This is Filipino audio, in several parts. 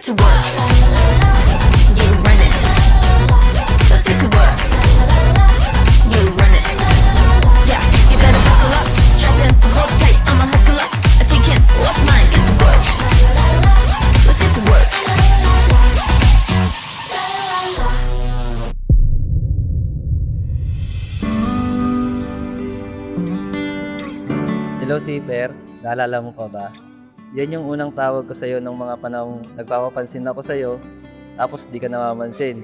to work. You run it. Let's get to work. You run it. Yeah, you better buckle up. Strap in, hold tight. I'm a hustler. A taking what's mine. Get to work. Let's get to work. Hello, Siper. Naalala mo pa ba? Yan yung unang tawag ko sa'yo nung mga panahong nagpapapansin ako sa'yo, tapos di ka namamansin.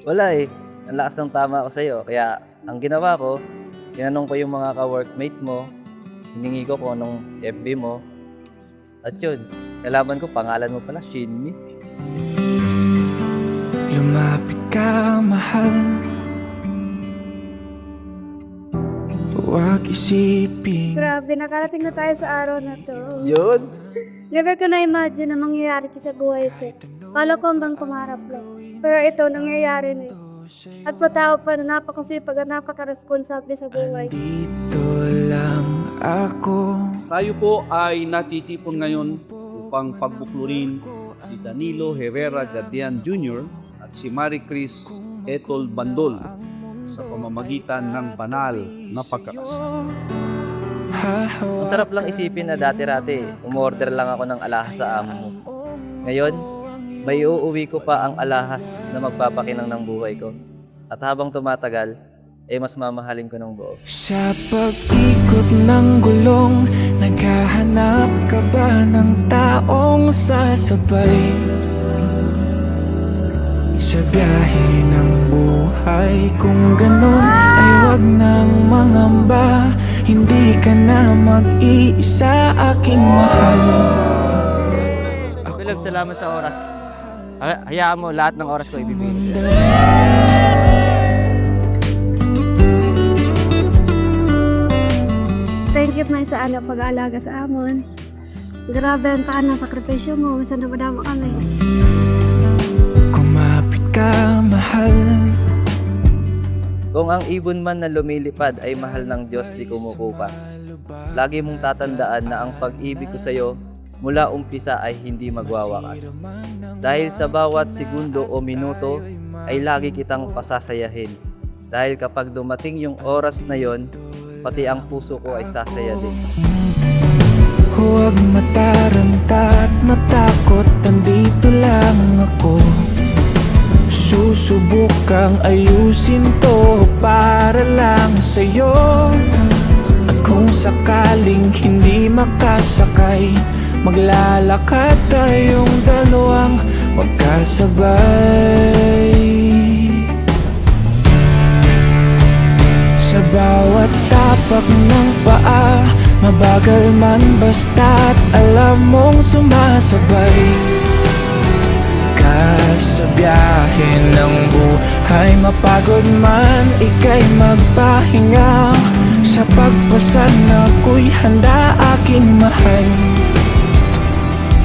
Wala eh. Ang lakas ng tama ko sa'yo. Kaya ang ginawa ko, tinanong ko yung mga ka-workmate mo, hiningi ko kung anong FB mo. At yun, nalaman ko pangalan mo pala, Shinmi. Lumapit ka, mahal. Huwag isipin. Grabe, nakarating na tayo sa araw na to. Yun! Never ko na-imagine na mangyayari ito sa buhay ko. Kala ko hanggang kumarap lang. Pero ito, nangyayari na. At sa tao pa na napakasipag at napaka-responsable sa buhay. Dito lang ako. Tayo po ay natitipon ngayon upang pagbuklurin si Danilo Herrera Gadian Jr. at si Marie Chris Etol Bandol sa pamamagitan ng banal na pagkakasal. Ang sarap lang isipin na dati-rati, umorder lang ako ng alahas sa amo mo. Ngayon, may uuwi ko pa ang alahas na magpapakinang ng buhay ko. At habang tumatagal, mas mamahalin ko ng buo. Sa pag-ikot ng gulong, naghahanap ka ba ng taong sasabay? Sa biyahe ng buhay, kung ganun ay wag nang mangamba. Hindi ka na mag-iisa, aking mahal. Bilag, salamat sa oras. Hayaan mo, lahat ng oras ko ibibigay. Thank you, May, sa pag-aalaga sa amon. Grabe ang taan ng sakripisyo mo. Saan na madama kami? Kumapit ka, mahal. Kung ang ibon man na lumilipad ay mahal ng Diyos di kumukupas. Lagi mong tatandaan na ang pag-ibig ko sa iyo mula umpisa ay hindi magwawakas. Dahil sa bawat segundo o minuto ay lagi kitang pasasayahin. Dahil kapag dumating yung oras na yon, pati ang puso ko ay sasaya din. Huwag mataranta at matakot, andito lang ako. Susubukang ayusin to para lang sa'yo. At kung sakaling hindi makasakay, maglalakad tayong dalawang magkasabay. Sa bawat tapak ng paa, mabagal man basta't alam mong sumasabay ka sa biyahe ng buhay. Mapagod man, ika'y magpahinga. Sa pagpasan ako'y handa, aking mahal.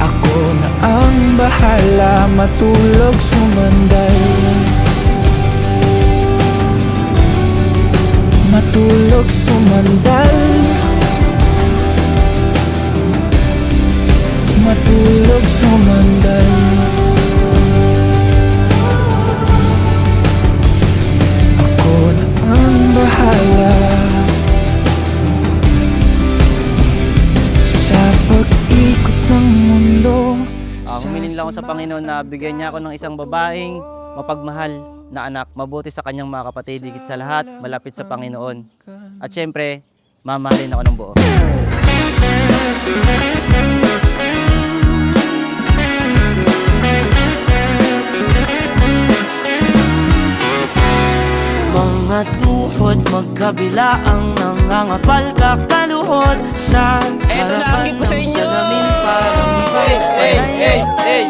Ako na ang bahala, matulog sumandal. Matulog sumandal. Matulog sumandal. Ako na ang bahala sa pag-ikot ng mundo. Humilin lang ako sa Panginoon na bigyan niya ako ng isang babaeng mapagmahal na anak, mabuti sa kanyang mga kapatid, higit sa lahat, malapit sa Panginoon. At syempre, mamahalin ako ng buo. Mga tuhod magkabila ang nangangapal kakaluhod sa harapan ng salamin parang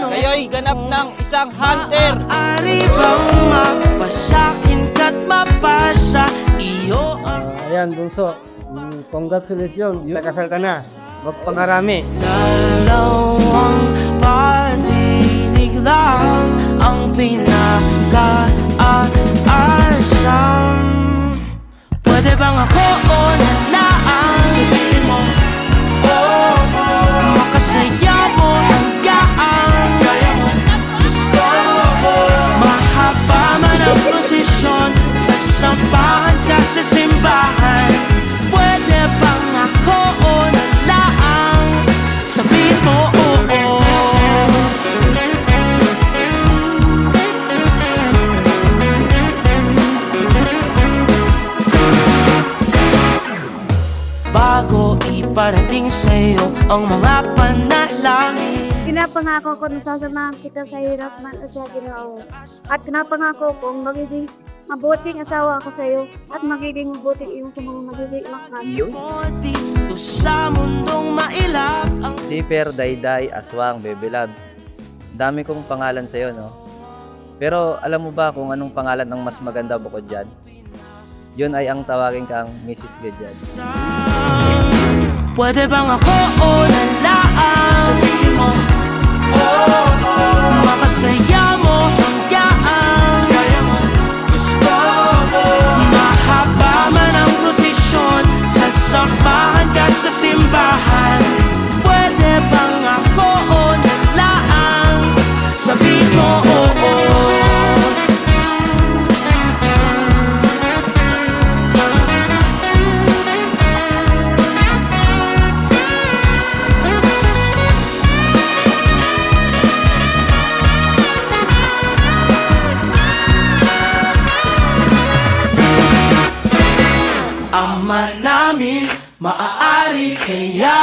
Kayo'y ganap ng isang hunter! Maaari bang mapasakin ka't mapasa iyo ang Ayan, Bunso. Congratulations. Nakasal ka na. Magpangarami. dalawang patinig lang ang pinag-aasam. Pwede bang ako o na lang? Sabihin mo, makasaya mo hanggang kaya mo sa'yo ang mga panalangin. Pinapangako ko na sasamahan kita sa hirap man o sa ginoo. At pinapangako kong magiging mabuting asawa ako sa iyo at magiging mabuting iyong sa mga magiging anak namin. Dito sa mundong mailap ang Siper, Dayday, Aswang, Baby Labs. Dami kong pangalan sa'yo, no? Pero alam mo ba kung anong pangalan ang mas maganda bukod dyan? Yun ay ang tawagin kang Mrs. Gadyan. pwede bang ako o nalaan? Sabihin mo, makasaya mo hanggang kaya mo gusto mo. Mahaba man ang prosesyon, sasamahan ka sa simbahan. Pwede bang ako o nalaan? Sabihin mo, oo. Ama namin, maaari kaya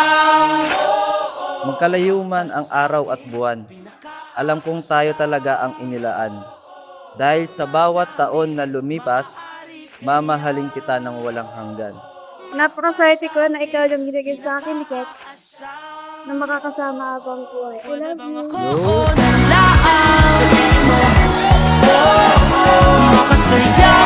Magkalayo man ang araw at buwan, alam kong tayo talaga ang inilaan. Dahil sa bawat taon na lumipas, mamahalin kita ng walang hanggan. Napakaswerte ko na ikaw yung binigay sa akin, Kat, na makakasama habang buhay. I love you. ako nalaan. Sabihin mo, makasaya